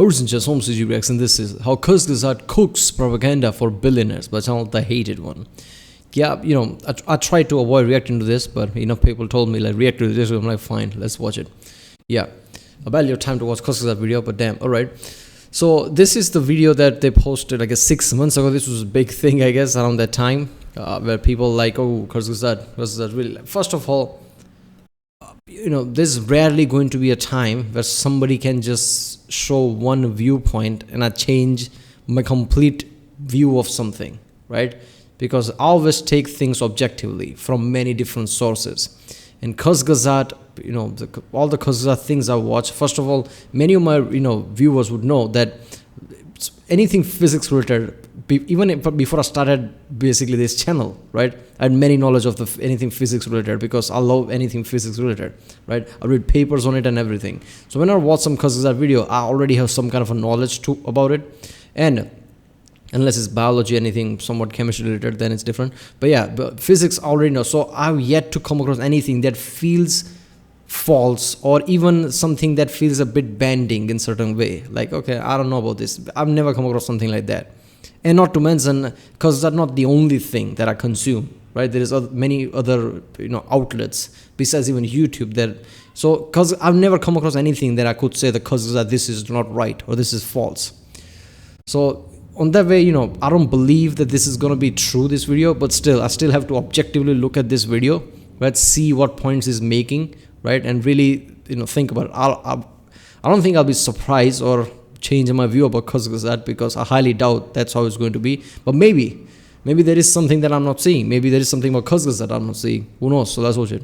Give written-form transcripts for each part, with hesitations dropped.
Horizontal Home CGBX, and this is how Kurzgesagt cooks propaganda for billionaires, but not the hated one. Yeah, I tried to avoid reacting to this, but enough people told me like react to this. I'm like, fine, let's watch it. Yeah, I barely have time to watch Kurzgesagt video, but damn, all right. So this is the video that they posted, I guess, 6 months ago. This was a big thing, I guess, around that time, where people like, oh, Kurzgesagt really. First of all, there's rarely going to be a time where somebody can just show one viewpoint and I change my complete view of something, right? Because I always take things objectively from many different sources. And Kurzgesagt, all the Kurzgesagt things I watch, first of all, many of my, viewers would know that anything physics related, even before I started basically this channel, right? I had many knowledge of anything physics related because I love anything physics related, right? I read papers on it and everything. So when I watch some Kurzgesagt video, I already have some kind of a knowledge about it. And unless it's biology, anything somewhat chemistry related, then it's different. But yeah, but physics I already know. So I've yet to come across anything that feels false or even something that feels a bit bending in certain way. Like, okay, I don't know about this. I've never come across something like that. And not to mention, because that's not the only thing that I consume, right? There is many other outlets besides even YouTube because I've never come across anything that I could say that this is not right or this is false. So on that way, I don't believe that this is going to be true, this video, but still, I still have to objectively look at this video, right? See what points is making, right? And really, think about it. I don't think I'll be surprised or change my view about Kurzgesagt because I highly doubt that's how it's going to be. But maybe there is something that I'm not seeing. Maybe there is something about Kurzgesagt I'm not seeing. Who knows? So let's watch it.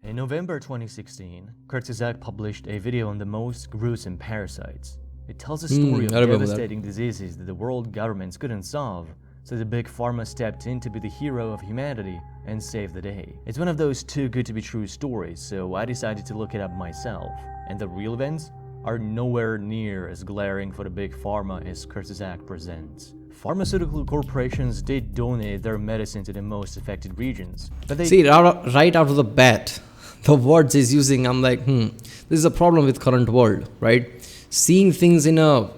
In November 2016, Kurzgesagt published a video on the most gruesome parasites. It tells a story of devastating diseases that the world governments couldn't solve, so the big pharma stepped in to be the hero of humanity and save the day. It's one of those too good to be true stories, so I decided to look it up myself. And the real events are nowhere near as glaring for the big pharma as Kurzgesagt presents. Pharmaceutical corporations did donate their medicine to the most affected regions, but they see right out of the bat, the words he's using, I'm like, this is a problem with current world, right? Seeing things in a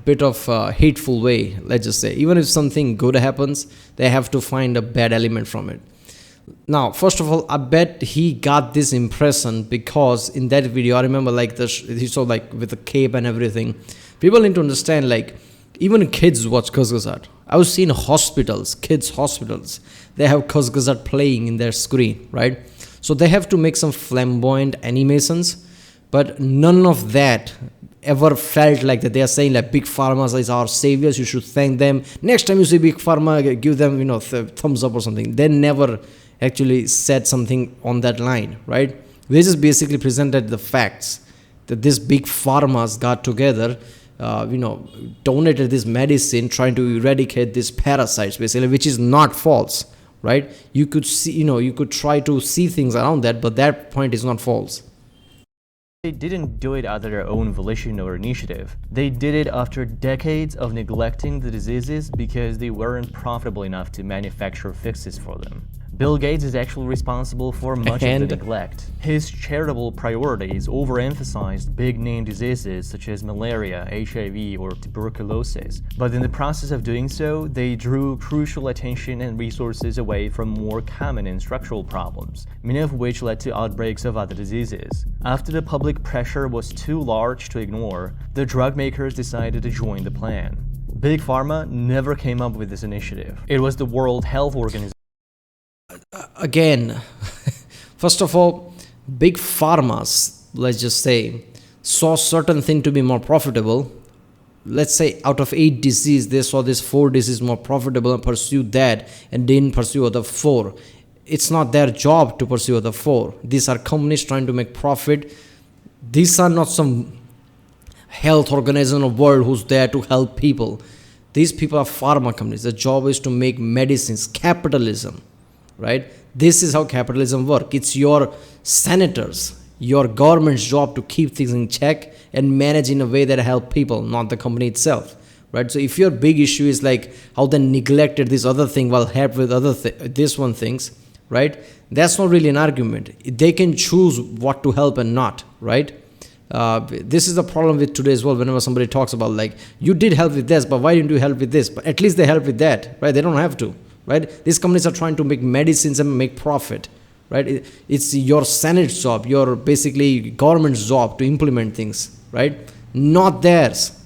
bit of a hateful way, let's just say. Even if something good happens, they have to find a bad element from it. Now, first of all, I bet he got this impression because in that video, I remember he saw with the cape and everything. People need to understand, even kids watch Kurzgesagt. I was seeing kids hospitals, they have Kurzgesagt playing in their screen, right? So they have to make some flamboyant animations, but none of that ever felt like that. They are saying big pharma is our saviors, you should thank them. Next time you see big pharma, give them thumbs up or something. They never actually said something on that line, right? They just basically presented the facts that this big pharmas got together, donated this medicine trying to eradicate these parasites, basically, which is not false, right? You could see, you could try to see things around that, but that point is not false. They didn't do it out of their own volition or initiative. They did it after decades of neglecting the diseases because they weren't profitable enough to manufacture fixes for them. Bill Gates is actually responsible for much of the neglect. His charitable priorities overemphasized big-name diseases such as malaria, HIV, or tuberculosis. But in the process of doing so, they drew crucial attention and resources away from more common and structural problems, many of which led to outbreaks of other diseases. After the public pressure was too large to ignore, the drug makers decided to join the plan. Big Pharma never came up with this initiative. It was the World Health Organization. Again, first of all, big pharmas, let's just say, saw certain thing to be more profitable. Let's say out of 8 diseases, they saw this 4 disease more profitable and pursued that and didn't pursue other 4. It's not their job to pursue other 4. These are companies trying to make profit. These are not some health organization of world who's there to help people. These people are pharma companies. Their job is to make medicines. Capitalism, right? This is how capitalism works. It's your senators, your government's job to keep things in check and manage in a way that help people, not the company itself, right? So if your big issue is how they neglected this other thing while help with other this one things, right? That's not really an argument. They can choose what to help and not, right? This is the problem with today's world. Whenever somebody talks about like, you did help with this, but why didn't you help with this? But at least they help with that, right? They don't have to, right? These companies are trying to make medicines and make profit, right? It's your Senate's job, your basically government's job to implement things, right? Not theirs.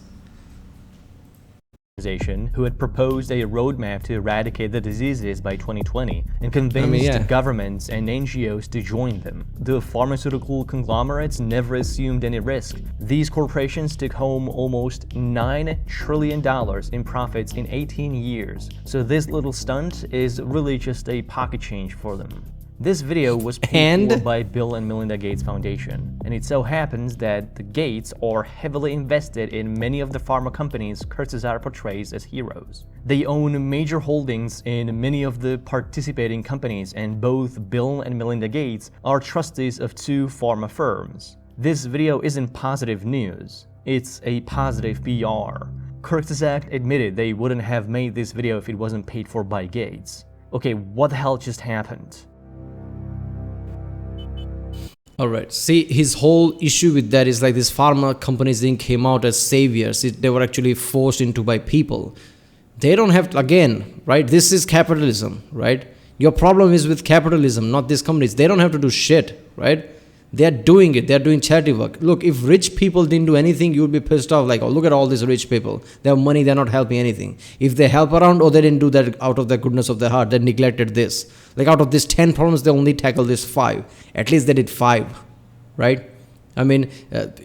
Organization who had proposed a roadmap to eradicate the diseases by 2020 and convinced governments and NGOs to join them. The pharmaceutical conglomerates never assumed any risk. These corporations took home almost $9 trillion in profits in 18 years. So this little stunt is really just a pocket change for them. This video was paid for by Bill and Melinda Gates Foundation, and it so happens that the Gates are heavily invested in many of the pharma companies Kurzgesagt portrays as heroes. They own major holdings in many of the participating companies, and both Bill and Melinda Gates are trustees of 2 pharma firms. This video isn't positive news, it's a positive PR. Kurzgesagt admitted they wouldn't have made this video if it wasn't paid for by Gates. Okay, what the hell just happened? All right. See, his whole issue with that is like these pharma companies didn't came out as saviors. They were actually forced into by people. They don't have to, again, right? This is capitalism, right? Your problem is with capitalism, not these companies. They don't have to do shit, right? They're doing it. They're doing charity work. Look, if rich people didn't do anything, you would be pissed off. Like, oh, look at all these rich people. They have money. They're not helping anything. If they help around, oh, they didn't do that out of the goodness of their heart. They neglected this. Like, out of these 10 problems, they only tackled this 5. At least they did 5, right? I mean,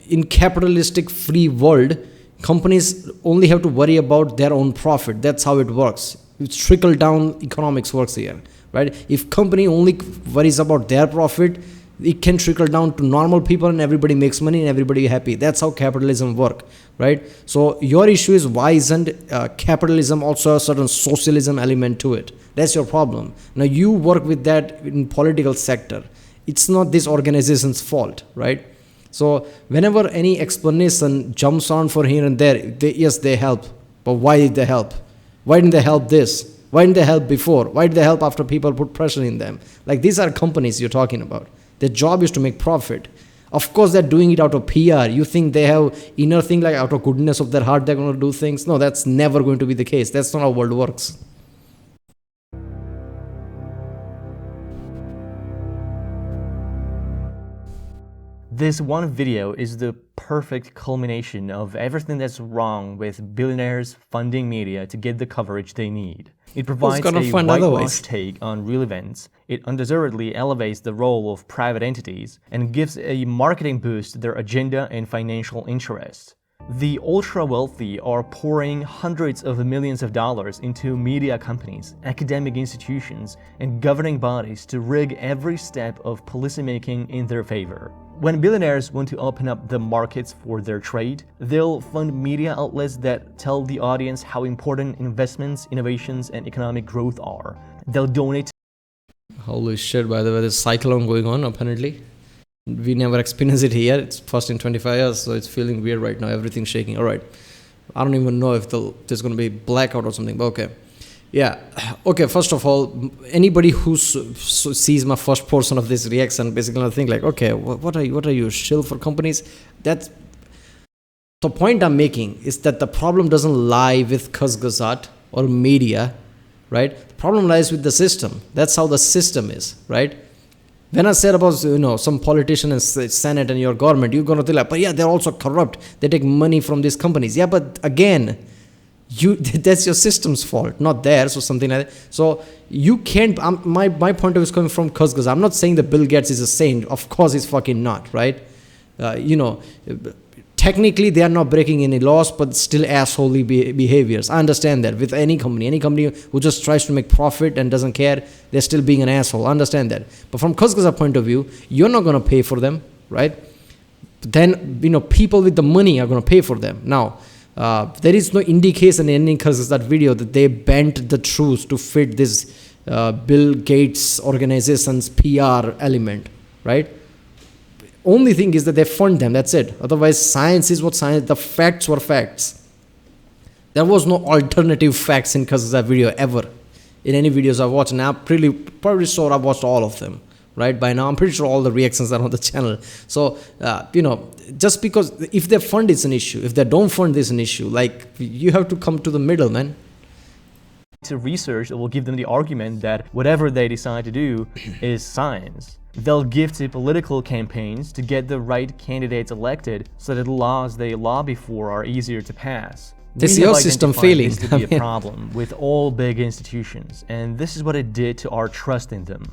in capitalistic free world, companies only have to worry about their own profit. That's how it works. It's trickle down economics works here, right? If company only worries about their profit, it can trickle down to normal people and everybody makes money and everybody happy. That's how capitalism work, right? So your issue is, why isn't capitalism also a certain socialism element to it? That's your problem. Now you work with that in political sector. It's not this organization's fault, right? So whenever any explanation jumps on for here and there, yes, they help. But why did they help? Why didn't they help this? Why didn't they help before? Why did they help after people put pressure in them? Like, these are companies you're talking about. Their job is to make profit. Of course, they're doing it out of PR. You think they have inner thing, like out of goodness of their heart, they're going to do things? No, that's never going to be the case. That's not how world works. This one video is the perfect culmination of everything that's wrong with billionaires funding media to get the coverage they need. It provides a whitewash take on real events. It undeservedly elevates the role of private entities and gives a marketing boost to their agenda and financial interests. The ultra-wealthy are pouring hundreds of millions of dollars into media companies, academic institutions, and governing bodies to rig every step of policymaking in their favor. When billionaires want to open up the markets for their trade, they'll fund media outlets that tell the audience how important investments, innovations, and economic growth are. They'll donate. Holy shit, by the way, there's a cyclone going on apparently. We never experienced it here. It's first in 25 years, so it's feeling weird right now. Everything's shaking. All right. I don't even know if there's going to be blackout or something, but okay. Yeah. Okay, first of all, anybody who sees my first portion of this reaction basically going to think like, okay, what are you, shill for companies? That's the point I'm making, is that the problem doesn't lie with Kurzgesagt or media, right? The problem lies with the system. That's how the system is, right? When I said about, some politician and Senate and your government, you're going to think like, but yeah, they're also corrupt. They take money from these companies. Yeah, but again, that's your system's fault, not theirs or something like that. So you can't, my point of view is coming from Kurzgesagt. I'm not saying that Bill Gates is a saint. Of course he's fucking not, right? Technically they are not breaking any laws, but still assholey behaviors. I understand that with any company who just tries to make profit and doesn't care, they're still being an asshole. I understand that. But from Kurzgesagt point of view, you're not going to pay for them, right? Then, people with the money are going to pay for them. Now, there is no indication in any Kurzgesagt video that they bent the truth to fit this Bill Gates organization's PR element, right? Only thing is that they fund them, that's it. Otherwise, science is what science, the facts were facts. There was no alternative facts in Kurzgesagt video ever. In any videos I've watched, and I'm probably sure I've watched all of them, right? By now, I'm pretty sure all the reactions are on the channel. So, just because if they fund is an issue, if they don't fund is an issue, like you have to come to the middle, man. To research that will give them the argument that whatever they decide to do is science. They'll give to political campaigns to get the right candidates elected so that the laws they lobby for are easier to pass. This is We have your system identified failing. this to be a problem with all big institutions, and this is what it did to our trust in them.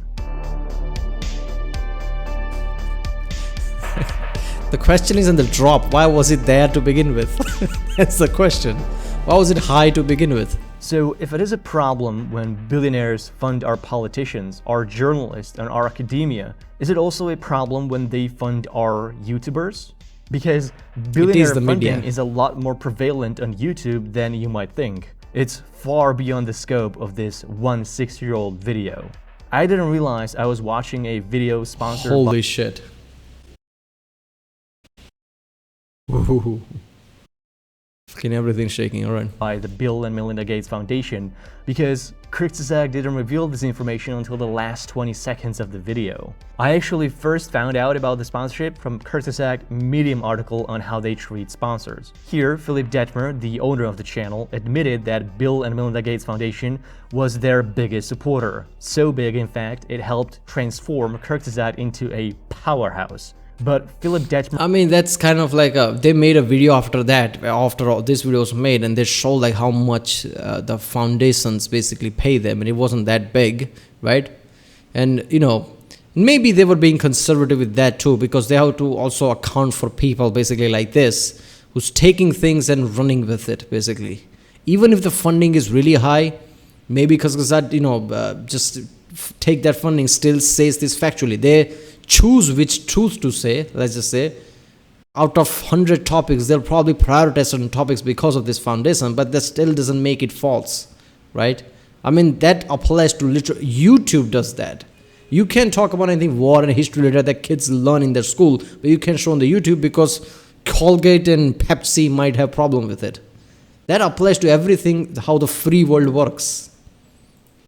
The question is in the drop. Why was it there to begin with? That's the question. Why was it high to begin with? So if it is a problem when billionaires fund our politicians, our journalists, and our academia, is it also a problem when they fund our YouTubers? Because billionaire the funding media. is a lot more prevalent on YouTube than you might think. It's far beyond the scope of this 6-year-old video. I didn't realize I was watching a video sponsored Holy shit. Ooh. Fucking everything shaking, alright. by the Bill and Melinda Gates Foundation, because Kurzgesagt didn't reveal this information until the last 20 seconds of the video. I actually first found out about the sponsorship from Kurzgesagt Medium article on how they treat sponsors. Here, Philipp Detmer, the owner of the channel, admitted that Bill and Melinda Gates Foundation was their biggest supporter. So big, in fact, it helped transform Kurzgesagt into a powerhouse. But Philipp Detmer I mean, that's kind of like they made a video after that, after all this video was made, and they show like how much the foundations basically pay them, and it wasn't that big, right? And maybe they were being conservative with that too, because they have to also account for people basically like this, who's taking things and running with it basically. Even if the funding is really high, maybe because that just take that funding still says this factually. They choose which truth to say. Let's just say out of 100 topics they'll probably prioritize certain topics because of this foundation, but that still doesn't make it false, right? I mean, that applies to literally YouTube does that. You can talk about anything war and history related that kids learn in their school, but you can show on the YouTube because Colgate and Pepsi might have problem with it. That applies to everything, how the free world works.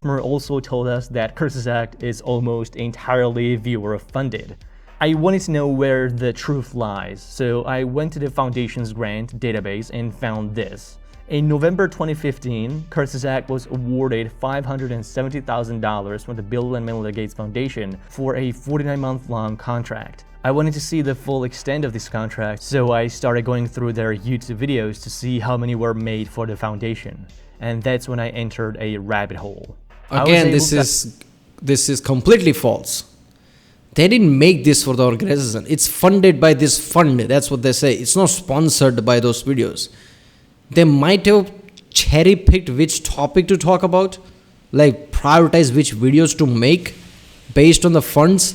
also told us that Kurzgesagt is almost entirely viewer funded. I wanted to know where the truth lies, so I went to the Foundation's grant database and found this. In November 2015, Kurzgesagt was awarded $570,000 from the Bill and Melinda Gates Foundation for a 49-month-long contract. I wanted to see the full extent of this contract, so I started going through their YouTube videos to see how many were made for the foundation. And that's when I entered a rabbit hole. Again, this is completely false. They didn't make this for the organization. It's funded by this fund. That's what they say. It's not sponsored by those videos. They might have cherry-picked which topic to talk about, like prioritize which videos to make based on the funds,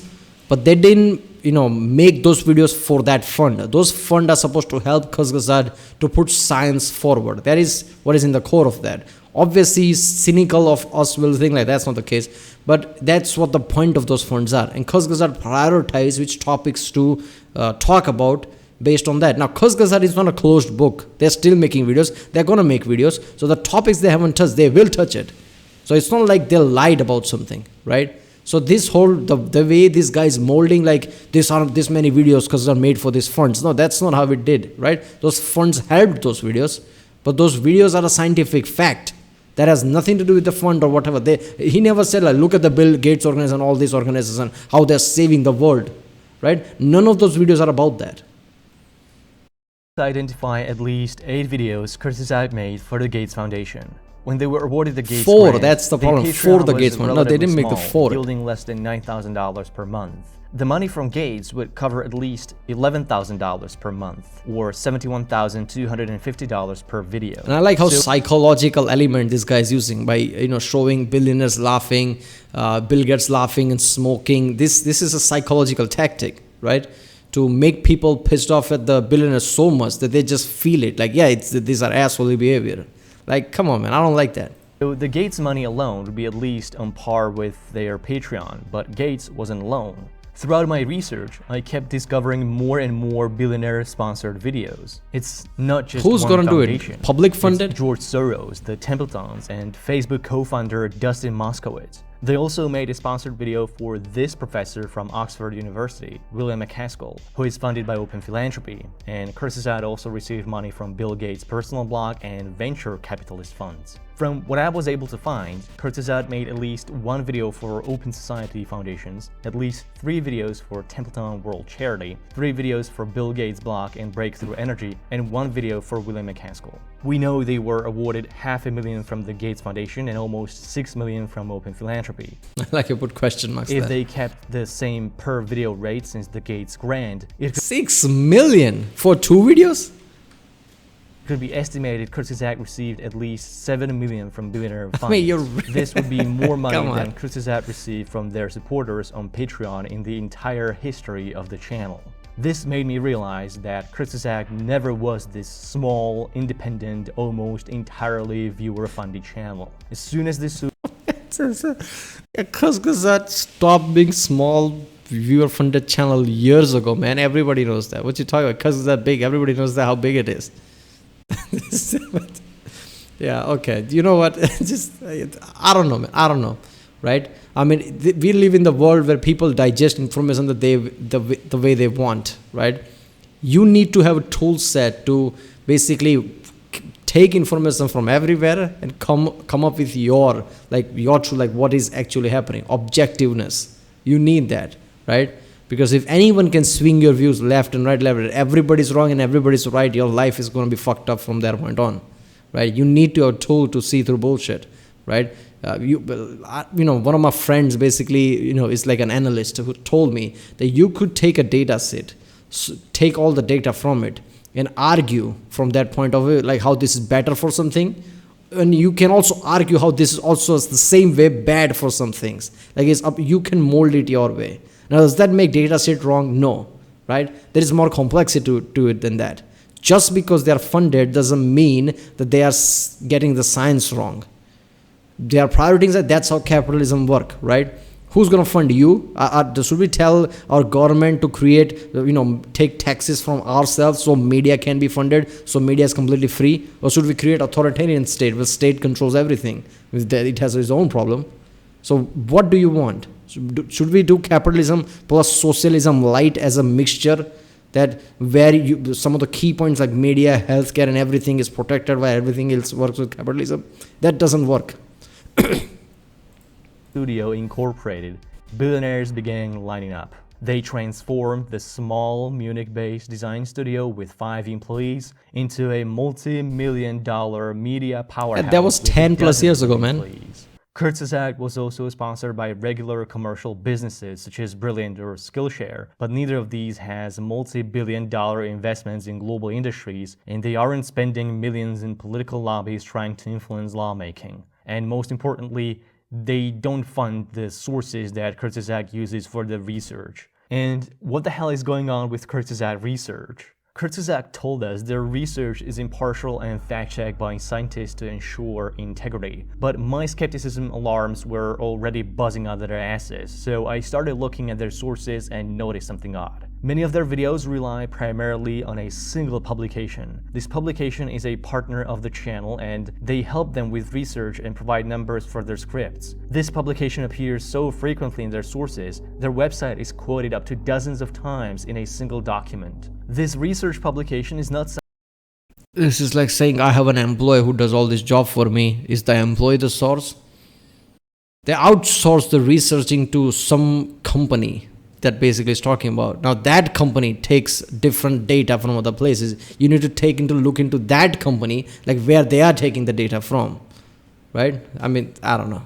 but they didn't, make those videos for that fund. Those funds are supposed to help Kurzgesagt to put science forward. That is what is in the core of that. Obviously, cynical of us will think like that's not the case, but that's what the point of those funds are. And Kurzgesagt prioritize which topics to talk about based on that. Now, Kurzgesagt is not a closed book. They're still making videos. They're going to make videos. So the topics they haven't touched, they will touch it. So it's not like they lied about something, right? So this whole, the way this guy is molding, like this many videos because are made for these funds. No, that's not how it did, right? Those funds helped those videos, but those videos are a scientific fact. That has nothing to do with the fund or whatever. He never said, like, look at the Bill Gates organization, all these organizations, and how they're saving the world, right? None of those videos are about that. Identify at least 8 videos Kurzgesagt made for the Gates Foundation. When they were awarded the Gates 4, grant, that's the problem. Patreon 4 the was Gates one. No, they didn't make the relatively 4. small, yielding less than $9,000 per month. The money from Gates would cover at least $11,000 per month, or $71,250 per video. And I like how psychological element this guy is using by showing billionaires laughing, Bill Gates laughing and smoking. This is a psychological tactic, right? To make people pissed off at the billionaires so much that they just feel it. Like, yeah, these are asshole behavior. Like, come on, man, I don't like that. So the Gates money alone would be at least on par with their Patreon, but Gates wasn't alone. Throughout my research, I kept discovering more and more billionaire-sponsored videos. It's not just Who's one gonna do foundation. it? Public funded? It's George Soros, the Templetons, and Facebook co-founder Dustin Moskowitz. They also made a sponsored video for this professor from Oxford University, William MacAskill, who is funded by Open Philanthropy, and Kurzgesagt also received money from Bill Gates' personal blog and venture capitalist funds. From what I was able to find, Kurzgesagt made at least one video for Open Society Foundations, at least 3 videos for Templeton World Charity, 3 videos for Bill Gates' blog and Breakthrough Energy, and 1 video for William MacAskill. We know they were awarded $500,000 from the Gates Foundation and almost $6 million from Open Philanthropy. I like you put question marks If there. they kept the same per video rate since the Gates grant, it $6 million for 2 videos? could be estimated Kurzgesagt received at least $7 million from billionaire funds. I mean, you're This would be more money Come on. than Kurzgesagt received from their supporters on Patreon in the entire history of the channel. This made me realize that Kurzgesagt never was this small, independent, almost entirely viewer-funded channel. As soon as this Kurzgesagt stopped being small viewer-funded channel years ago, man. Everybody knows that. What you talking about? Kurzgesagt big. Everybody knows that how big it is. Yeah, okay. You know what? I don't know, man. I don't know, right? I mean, we live in the world where people digest information that the way they want, right? You need to have a tool set to basically take information from everywhere and come up with your truth, like what is actually happening, objectiveness. You need that, right? Because if anyone can swing your views left and right, everybody's wrong and everybody's right, your life is going to be fucked up from that point on, right? You need to have a tool to see through bullshit, right? One of my friends basically, is like an analyst who told me that you could take a data set, take all the data from it and argue from that point of view, like how this is better for something. And you can also argue how this is also the same way bad for some things. Like you can mold it your way. Now, does that make data set wrong? No, right? There is more complexity to it than that. Just because they are funded doesn't mean that they are getting the science wrong. They are prioritizing. That's how capitalism work, right? Who's going to fund you? Should we tell our government to create, take taxes from ourselves so media can be funded, so media is completely free? Or should we create authoritarian state where state controls everything? It has its own problem. So what do you want? Should we do capitalism plus socialism light as a mixture that where some of the key points like media, healthcare and everything is protected while everything else works with capitalism? That doesn't work. Studio Incorporated, billionaires began lining up. They transformed the small Munich-based design studio with 5 employees into a multi-million-dollar media powerhouse. And that was 10 plus years ago, man. Employees. Kurzgesagt was also sponsored by regular commercial businesses such as Brilliant or Skillshare, but neither of these has multi-billion-dollar investments in global industries, and they aren't spending millions in political lobbies trying to influence lawmaking. And most importantly, they don't fund the sources that Kurzgesagt uses for the research. And what the hell is going on with Kurzgesagt research? Kurzgesagt told us their research is impartial and fact-checked by scientists to ensure integrity. But my skepticism alarms were already buzzing out of their asses, so I started looking at their sources and noticed something odd. Many of their videos rely primarily on a single publication. This publication is a partner of the channel and they help them with research and provide numbers for their scripts. This publication appears so frequently in their sources, their website is quoted up to dozens of times in a single document. This research publication is not. This is like saying I have an employee who does all this job for me. Is the employee the source? They outsource the researching to some company that basically is talking about. Now that company takes different data from other places. You need to look into that company, like where they are taking the data from, right? I mean, I don't know.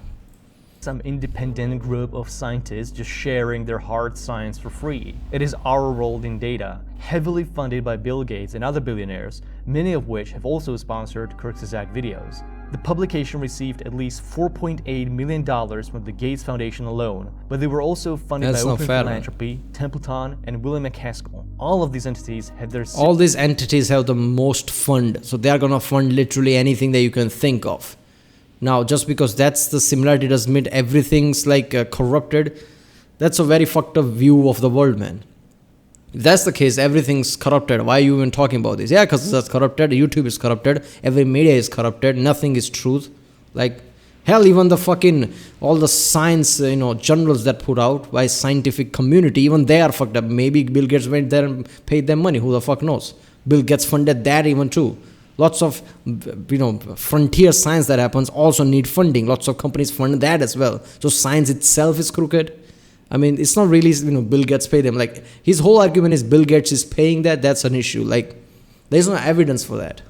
Some independent group of scientists just sharing their hard science for free. It is our role in data, heavily funded by Bill Gates and other billionaires, many of which have also sponsored Kurzgesagt videos. The publication received at least $4.8 million from the Gates Foundation alone, but they were also funded by Open Philanthropy, Templeton, and William MacAskill. All of these entities had their... All these entities have the most fund, so they are going to fund literally anything that you can think of. Now, just because that's the similarity doesn't mean everything's like corrupted. That's a very fucked up view of the world, man. If that's the case, everything's corrupted. Why are you even talking about this? Yeah, because that's corrupted. YouTube is corrupted. Every media is corrupted. Nothing is truth. Like, Hell, even the fucking all the science journals that put out by scientific community, even they are fucked up. Maybe Bill Gates went there and paid them money. Who the fuck knows? Bill Gates funded that even too. Lots of frontier science that happens also need funding. Lots of companies fund that as well. So science itself is crooked. I mean, it's not really Bill Gates paid them. Like, his whole argument is Bill Gates is paying that. That's an issue. Like, there's no evidence for that.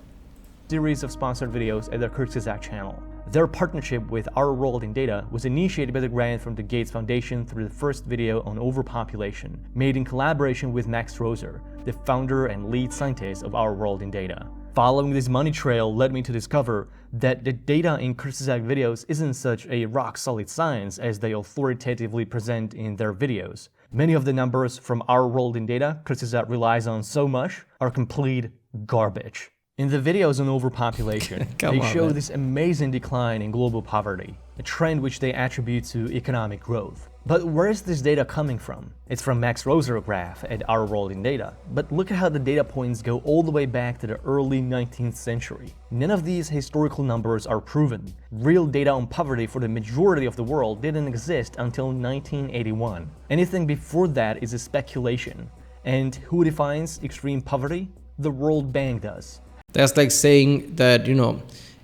Series of sponsored videos at the Kurzgesagt channel. Their partnership with Our World in Data was initiated by the grant from the Gates Foundation through the first video on overpopulation, made in collaboration with Max Roser, the founder and lead scientist of Our World in Data. Following this money trail led me to discover that the data in Kurzgesagt videos isn't such a rock-solid science as they authoritatively present in their videos. Many of the numbers from Our World in Data Kurzgesagt relies on so much are complete garbage. In the videos on overpopulation, they show this amazing decline in global poverty, a trend which they attribute to economic growth. But where is this data coming from? It's from Max Roser graph at Our World in Data. But look at how the data points go all the way back to the early 19th century. None of these historical numbers are proven. Real data on poverty for the majority of the world didn't exist until 1981. Anything before that is a speculation. And who defines extreme poverty? The World Bank does. That's like saying that,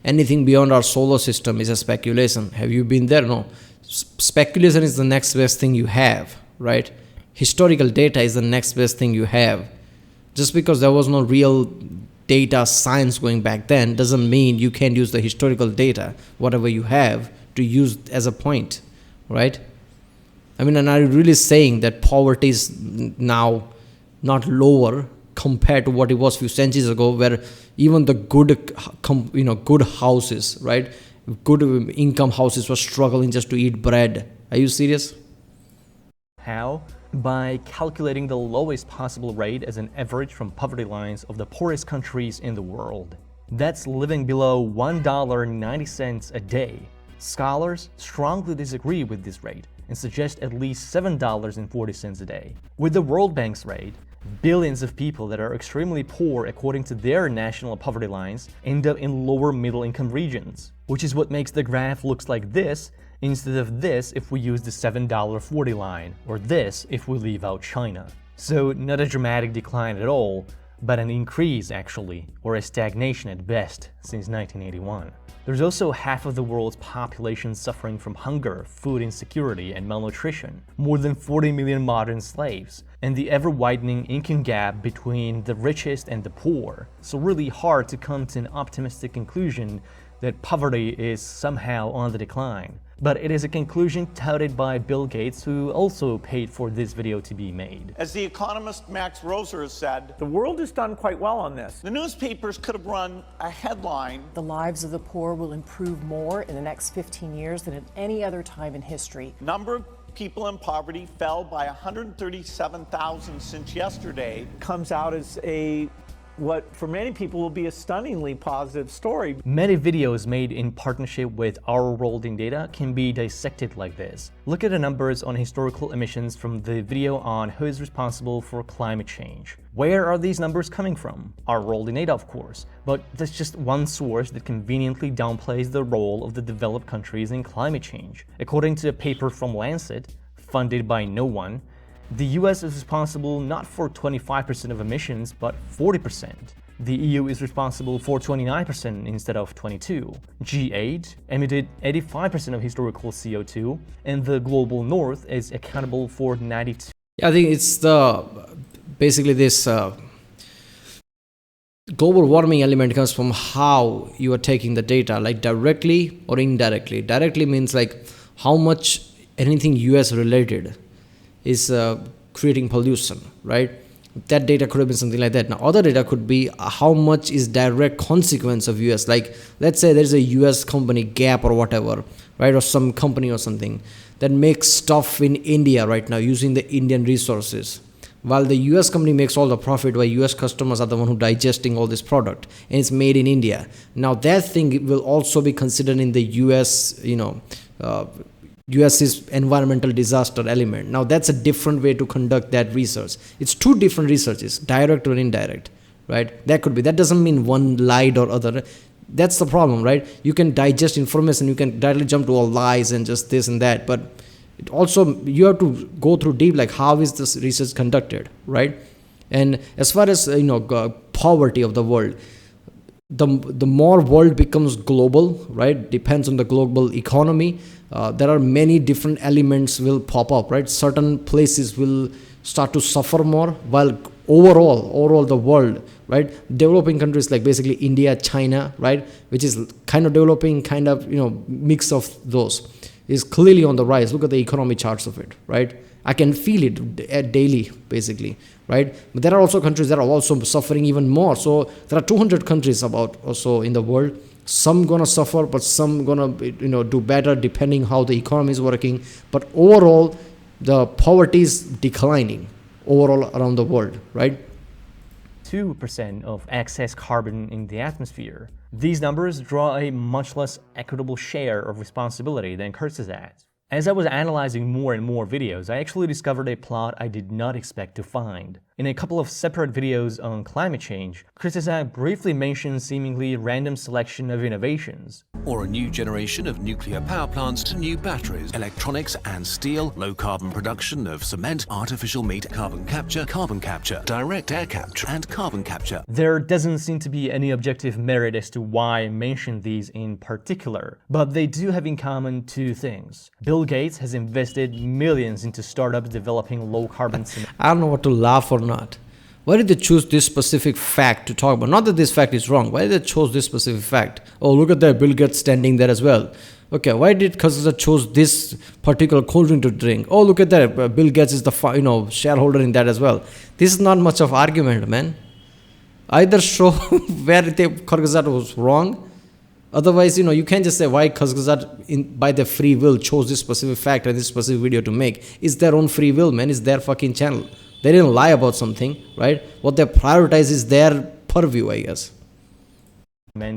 anything beyond our solar system is a speculation. Have you been there? No. Speculation is the next best thing you have, right? Historical data is the next best thing you have. Just because there was no real data science going back then doesn't mean you can't use the historical data, whatever you have, to use as a point, right? I mean, and are you really saying that poverty is now not lower compared to what it was a few centuries ago, where even the good houses, right, good income houses were struggling just to eat bread? Are you serious? How? By calculating the lowest possible rate as an average from poverty lines of the poorest countries in the world. That's living below $1.90 a day. Scholars strongly disagree with this rate and suggest at least $7.40 a day. With the World Bank's rate, billions of people that are extremely poor according to their national poverty lines end up in lower middle income regions, which is what makes the graph looks like this instead of this if we use the $7.40 line, or this if we leave out China. So not a dramatic decline at all, but an increase actually, or a stagnation at best, since 1981. There's also half of the world's population suffering from hunger, food insecurity, and malnutrition, more than 40 million modern slaves, and the ever-widening income gap between the richest and the poor. So really hard to come to an optimistic conclusion that poverty is somehow on the decline. But it is a conclusion touted by Bill Gates, who also paid for this video to be made. As the economist Max Roser has said, the world has done quite well on this. The newspapers could have run a headline. The lives of the poor will improve more in the next 15 years than at any other time in history. Number of people in poverty fell by 137,000 since yesterday. Comes out as what for many people will be a stunningly positive story. Many videos made in partnership with Our World in Data can be dissected like this. Look at the numbers on historical emissions from the video on who is responsible for climate change. Where are these numbers coming from? Our World in Data, of course, but that's just one source that conveniently downplays the role of the developed countries in climate change. According to a paper from Lancet, funded by no one, the US is responsible not for 25% of emissions, but 40%. The EU is responsible for 29% instead of 22%. G8 emitted 85% of historical CO2, and the global north is accountable for 92%. I think it's basically this global warming element comes from how you are taking the data, like directly or indirectly. Directly means like how much anything US related is creating pollution, right? That data could have been something like that. Now, other data could be how much is direct consequence of US. Like, let's say there's a US company, Gap or whatever, right? Or some company or something that makes stuff in India right now using the Indian resources. While the US company makes all the profit, while US customers are the one who digesting all this product, and it's made in India. Now, that thing will also be considered in the US, US's environmental disaster element. Now that's a different way to conduct that research. It's two different researches, direct or indirect, right? That could be. That doesn't mean one lied or other. That's the problem, right? You can digest information, you can directly jump to all lies and just this and that, but it also, you have to go through deep, like how is this research conducted, right? And as far as poverty of the world, the more world becomes global, right, depends on the global economy. There are many different elements will pop up, right? Certain places will start to suffer more, while overall the world, right, developing countries like basically India, China, right, which is kind of developing, kind of mix of those, is clearly on the rise. Look at the economy charts of it, right? I can feel it daily, basically, right? But there are also countries that are also suffering even more. So there are 200 countries about also in the world. Some gonna suffer, but some gonna do better depending how the economy is working. But overall, the poverty is declining overall around the world, right? 2% of excess carbon in the atmosphere. These numbers draw a much less equitable share of responsibility than Kurzgesagt. As I was analyzing more and more videos, I actually discovered a plot I did not expect to find. In a couple of separate videos on climate change, Kurzgesagt briefly mentions seemingly random selection of innovations. Or a new generation of nuclear power plants to new batteries, electronics and steel, low carbon production of cement, artificial meat, carbon capture, direct air capture, and carbon capture. There doesn't seem to be any objective merit as to why I mentioned these in particular, but they do have in common two things. Bill Gates has invested millions into startups developing low carbon cement. I don't know what to laugh or not. Why did they choose this specific fact to talk about? Not that this fact is wrong. Why did they choose this specific fact? Oh, look at that, Bill Gates standing there as well. Okay, why did Kurzgesagt chose this particular cold drink to drink? Oh, look at that, Bill Gates is the shareholder in that as well. This is not much of argument, man. Either show where Kurzgesagt was wrong. Otherwise, you can't just say why Kurzgesagt by their free will chose this specific fact and this specific video to make. It's their own free will, man. It's their fucking channel. They didn't lie about something, right? What they prioritize is their purview, I guess.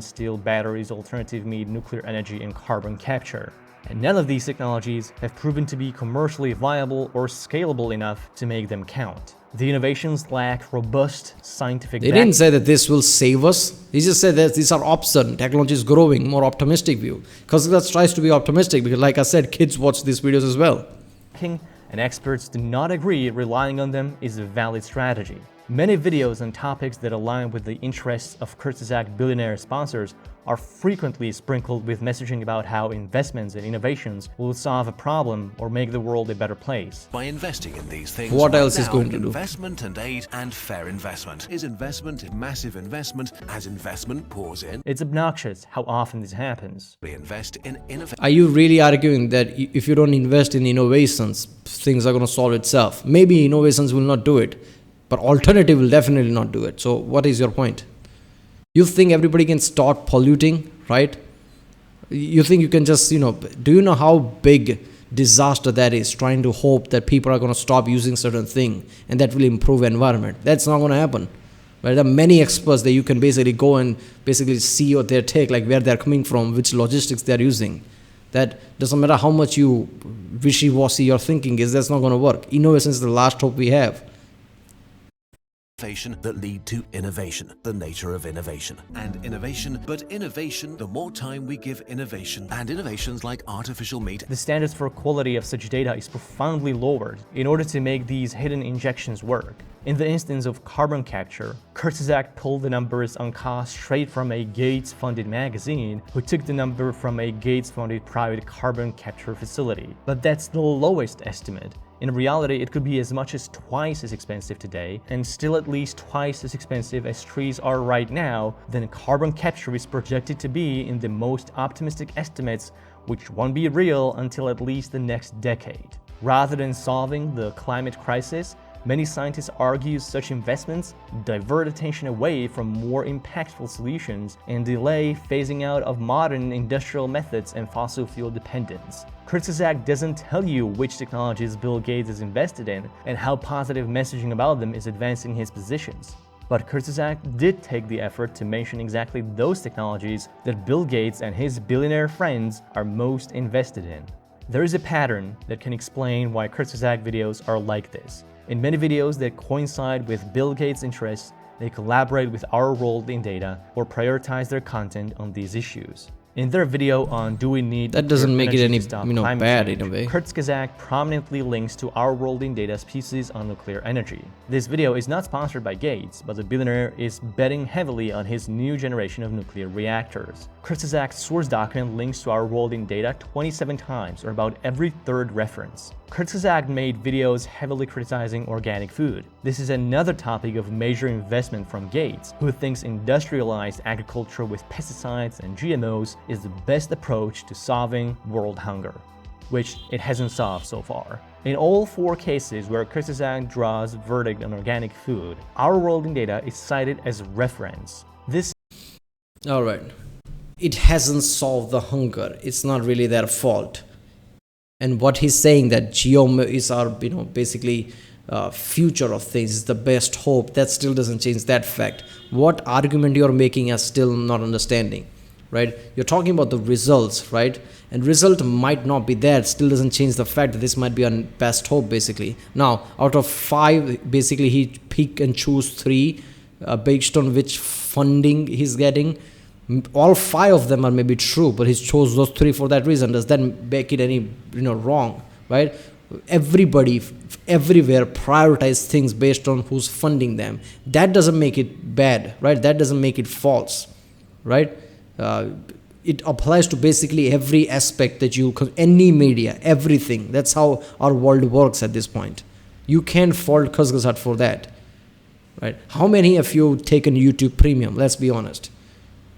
Steel, batteries, alternative meat, nuclear energy, and carbon capture. And none of these technologies have proven to be commercially viable or scalable enough to make them count. The innovations lack robust scientific They didn't say that this will save us. He just said that these are options. Technology is growing, more optimistic view. Kurzgesagt tries to be optimistic because, like I said, kids watch these videos as well. And experts do not agree relying on them is a valid strategy. Many videos on topics that align with the interests of Kurzgesagt billionaire sponsors are frequently sprinkled with messaging about how investments and innovations will solve a problem or make the world a better place. By investing in these things, what else is going to do? Investment and aid and fair investment. Is investment massive investment as investment pours in? It's obnoxious how often this happens. We invest in innovation. Are you really arguing that if you don't invest in innovations, things are going to solve itself? Maybe innovations will not do it, but alternative will definitely not do it. So what is your point? You think everybody can start polluting, right? You think you can just, do you know how big disaster that is, trying to hope that people are going to stop using certain thing and that will improve environment? That's not going to happen. Right? There are many experts that you can basically go and basically see what their take, like where they're coming from, which logistics they're using. That doesn't matter how much you wishy-washy your thinking is, that's not going to work. Innovation is the last hope we have. Innovation that lead to innovation, the nature of innovation. And innovation, but innovation, the more time we give innovation, and innovations like artificial meat. The standards for quality of such data is profoundly lowered in order to make these hidden injections work. In the instance of carbon capture, Kurzgesagt pulled the numbers on cost straight from a Gates-funded magazine, who took the number from a Gates-funded private carbon capture facility. But that's the lowest estimate. In reality, it could be as much as twice as expensive today, and still at least twice as expensive as trees are right now, than carbon capture is projected to be in the most optimistic estimates, which won't be real until at least the next decade. Rather than solving the climate crisis, many scientists argue such investments divert attention away from more impactful solutions and delay phasing out of modern industrial methods and fossil fuel dependence. Kurzgesagt doesn't tell you which technologies Bill Gates is invested in and how positive messaging about them is advancing his positions. But Kurzgesagt did take the effort to mention exactly those technologies that Bill Gates and his billionaire friends are most invested in. There is a pattern that can explain why Kurzgesagt videos are like this. In many videos that coincide with Bill Gates' interests, They collaborate with Our World in Data or prioritize their content on these issues. In their video on Do We Need That doesn't make it Energy any, to Stop you know, Climate bad Change, in a way. Kurzgesagt prominently links to Our World in Data's pieces on nuclear energy. This video is not sponsored by Gates, but the billionaire is betting heavily on his new generation of nuclear reactors. Kurzgesagt's source document links to Our World in Data 27 times, or about every third reference. Kurzgesagt made videos heavily criticizing organic food. This is another topic of major investment from Gates, who thinks industrialized agriculture with pesticides and GMOs is the best approach to solving world hunger, which it hasn't solved so far. In all 4 cases where Kurzgesagt draws verdict on organic food, Our World in Data is cited as reference. This All right. It hasn't solved the hunger. It's not really their fault. And what he's saying that GMO is our, basically future of things, is the best hope. That still doesn't change that fact. What argument you're making is still not understanding, right? You're talking about the results, right? And result might not be there. It still doesn't change the fact that this might be our best hope, basically. Now, out of 5, basically he pick and choose 3 based on which funding he's getting. All 5 of them are maybe true, but he's chose those 3 for that reason. Does that make it any wrong, right? Everybody everywhere prioritize things based on who's funding them. That doesn't make it bad, right? That doesn't make it false, right? It applies to basically every aspect that any media, everything. That's how our world works at this point. You can't fault Kurzgesagt for that, right? How many of you taken YouTube Premium? Let's be honest.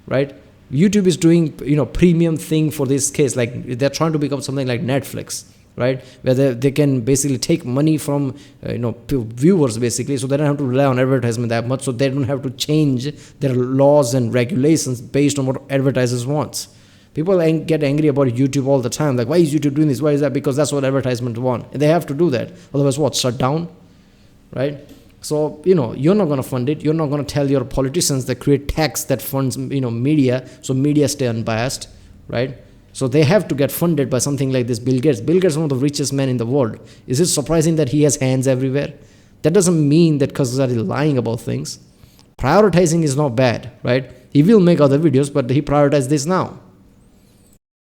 Right? YouTube is doing, premium thing for this case. Like they're trying to become something like Netflix, right? Where they can basically take money from, viewers basically. So they don't have to rely on advertisement that much. So they don't have to change their laws and regulations based on what advertisers want. People get angry about YouTube all the time. Like, why is YouTube doing this? Why is that? Because that's what advertisement want. And they have to do that. Otherwise what? Shut down, right? So, you're not going to fund it. You're not going to tell your politicians that create tax that funds, media. So media stay unbiased, right? So they have to get funded by something like this Bill Gates. Bill Gates is one of the richest men in the world. Is it surprising that he has hands everywhere? That doesn't mean that Kurzgesagt is lying about things. Prioritizing is not bad, right? He will make other videos, but he prioritized this now.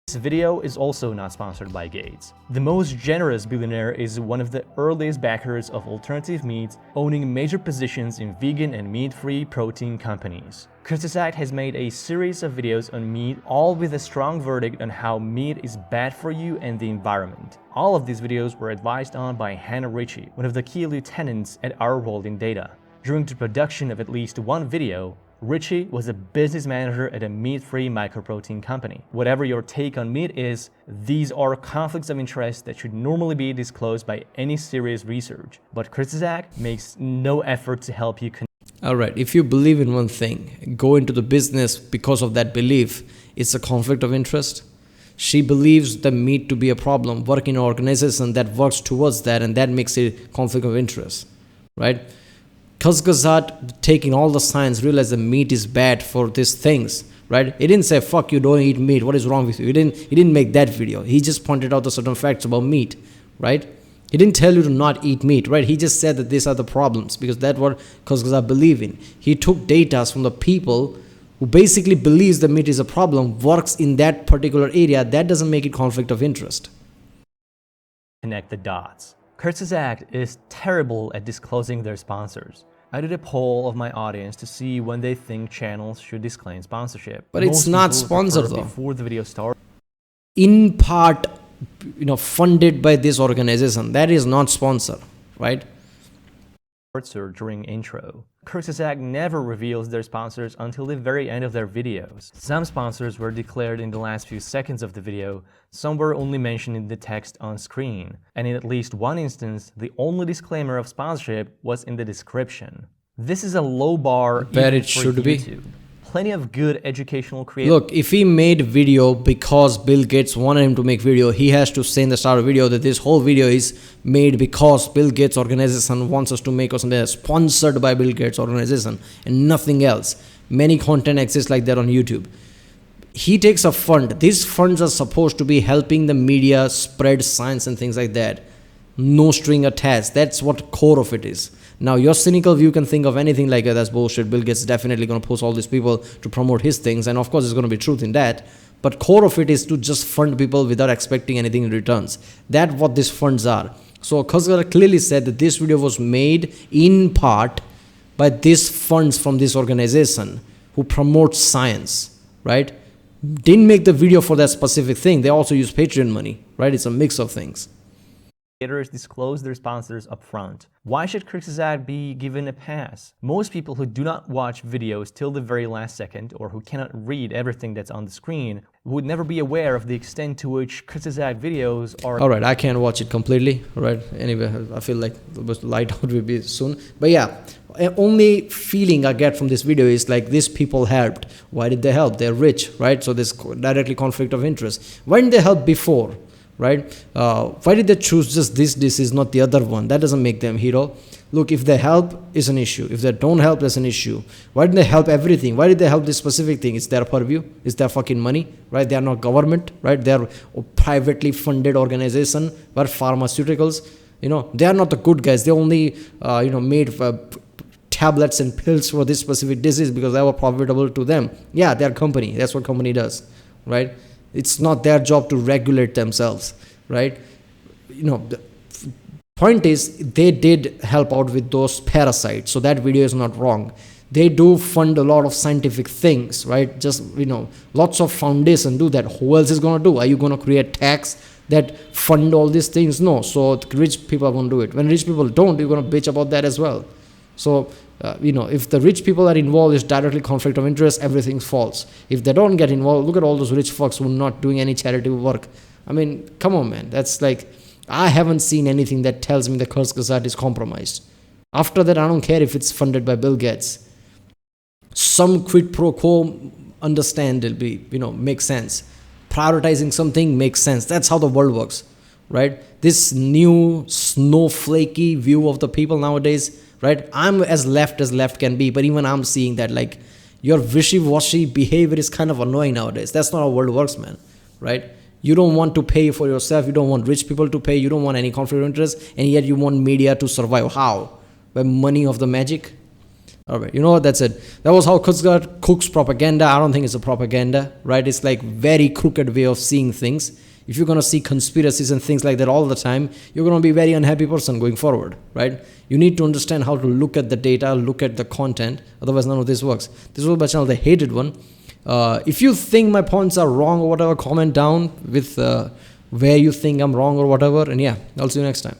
This video is also not sponsored by Gates. The most generous billionaire is one of the earliest backers of alternative meats, owning major positions in vegan and meat-free protein companies. Kurzgesagt has made a series of videos on meat, all with a strong verdict on how meat is bad for you and the environment. All of these videos were advised on by Hannah Ritchie, one of the key lieutenants at Our World in Data. During the production of at least one video, Ritchie was a business manager at a meat-free microprotein company. Whatever your take on meat is, these are conflicts of interest that should normally be disclosed by any serious research. But Kurzgesagt makes no effort to help you. Alright, if you believe in one thing, go into the business because of that belief, it's a conflict of interest. She believes the meat to be a problem, work in an organization that works towards that, and that makes it conflict of interest, right? Kurzgesagt, taking all the signs, realized the meat is bad for these things, right? He didn't say, fuck you, don't eat meat, what is wrong with you? He didn't make that video. He just pointed out the certain facts about meat, right? He didn't tell you to not eat meat, right? He just said that these are the problems, because that's what Kurzgesagt believe in. He took data from the people who basically believes the meat is a problem, works in that particular area. That doesn't make it conflict of interest. Connect the dots. Kurzgesagt is terrible at disclosing their sponsors. I did a poll of my audience to see when they think channels should disclaim sponsorship. But it's not sponsored though. Before the video started. In part, funded by this organization. That is not sponsored, right? Or during intro. Kurzgesagt never reveals their sponsors until the very end of their videos. Some sponsors were declared in the last few seconds of the video, some were only mentioned in the text on screen, and in at least one instance, the only disclaimer of sponsorship was in the description. This is a low bar But it should be. Plenty of good educational creators. Look, if he made video because Bill Gates wanted him to make video, he has to say in the start of the video that this whole video is made because Bill Gates organization wants us to make or something that's sponsored by Bill Gates organization and nothing else. Many content exists like that on YouTube. He takes a fund. These funds are supposed to be helping the media spread science and things like that. no string attached. That's what core of it is. Now, your cynical view can think of anything like that's bullshit. Bill Gates is definitely going to post all these people to promote his things, and of course, there's going to be truth in that. But core of it is to just fund people without expecting anything in returns. That's what these funds are. So Khosgar clearly said that this video was made in part by these funds from this organization who promotes science, right? Didn't make the video for that specific thing. They also use Patreon money, right? It's a mix of things. Creators disclose their sponsors upfront. Why should Kyrgyzstan be given a pass? Most people who do not watch videos till the very last second, or who cannot read everything that's on the screen, would never be aware of the extent to which Kyrgyzstan videos are... Alright, I can't watch it completely, right? Anyway, I feel like the light out will be soon. But yeah, only feeling I get from this video is like these people helped. Why did they help? They're rich, right? So there's directly conflict of interest. Why didn't they help before? Right? Why did they choose just this disease, not the other one? That doesn't make them hero. Look, if they help, it's an issue. If they don't help, that's an issue. Why didn't they help everything? Why did they help this specific thing? It's their purview. It's their fucking money, right? They are not government, right? They are a privately funded organization, but pharmaceuticals, they are not the good guys. They only, made tablets and pills for this specific disease because they were profitable to them. Yeah, their company. That's what company does, right? It's not their job to regulate themselves, right? The point is they did help out with those parasites, so that video is not wrong. They do fund a lot of scientific things, right? Just, lots of foundation do that. Who else is going to do? Are you going to create tax that fund all these things? No. So rich people are going to do it. When rich people don't, you're going to bitch about that as well. So, if the rich people are involved, it's directly conflict of interest, everything falls. If they don't get involved, look at all those rich fucks who are not doing any charitable work. I mean, come on, man. That's like, I haven't seen anything that tells me the Kyrgyzstan is compromised. After that, I don't care if it's funded by Bill Gates. Some quid pro quo, understand, it'll be, makes sense. Prioritizing something makes sense. That's how the world works, right? This new snowflakey view of the people nowadays, right? I'm as left can be, but even I'm seeing that, like, your wishy-washy behavior is kind of annoying nowadays. That's not how the world works, man, right? You don't want to pay for yourself. You don't want rich people to pay. You don't want any conflict of interest, and yet you want media to survive. How? By money of the magic? All right, what? That's it. That was how Khosgad cooks propaganda. I don't think it's a propaganda, right? It's like very crooked way of seeing things. If you're going to see conspiracies and things like that all the time, you're going to be a very unhappy person going forward, right? You need to understand how to look at the data, look at the content. Otherwise, none of this works. This was my channel, The Hated One. If you think my points are wrong or whatever, comment down with where you think I'm wrong or whatever. And yeah, I'll see you next time.